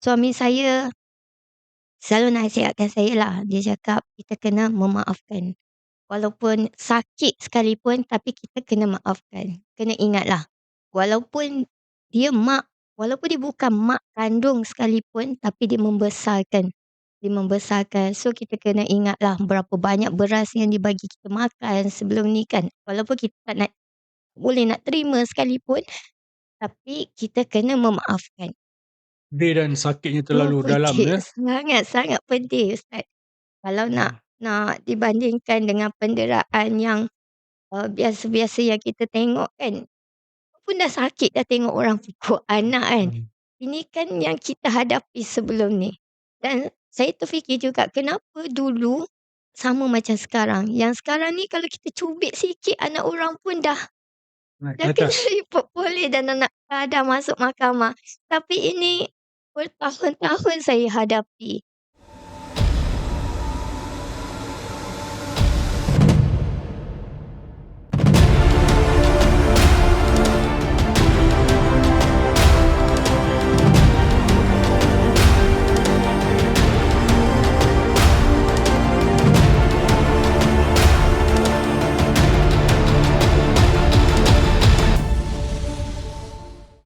suami saya selalu nasihatkan saya lah. Dia cakap kita kena memaafkan. Walaupun sakit sekalipun tapi kita kena maafkan. Kena ingatlah, walaupun dia mak walaupun dia bukan mak kandung sekalipun tapi dia membesarkan. Dia membesarkan. So kita kena ingatlah berapa banyak beras yang dibagi kita makan sebelum ni kan. Walaupun kita tak nak boleh nak terima sekalipun tapi kita kena memaafkan. Pedih dan sakitnya Oh, terlalu dalam pedih. ya. Sangat-sangat pedih, Ustaz. Kalau Hmm. nak dibandingkan dengan penderitaan yang, biasa-biasa yang kita tengok kan, pun dah sakit dah tengok orang pukul anak kan. Hmm. Ini kan yang kita hadapi sebelum ni. Dan saya terfikir juga kenapa dulu sama macam sekarang. Yang sekarang ni kalau kita cubit sikit anak orang pun Naik ke dah kena atas. report polis dan nak dah masuk mahkamah. Tapi ini bertahun-tahun saya hadapi.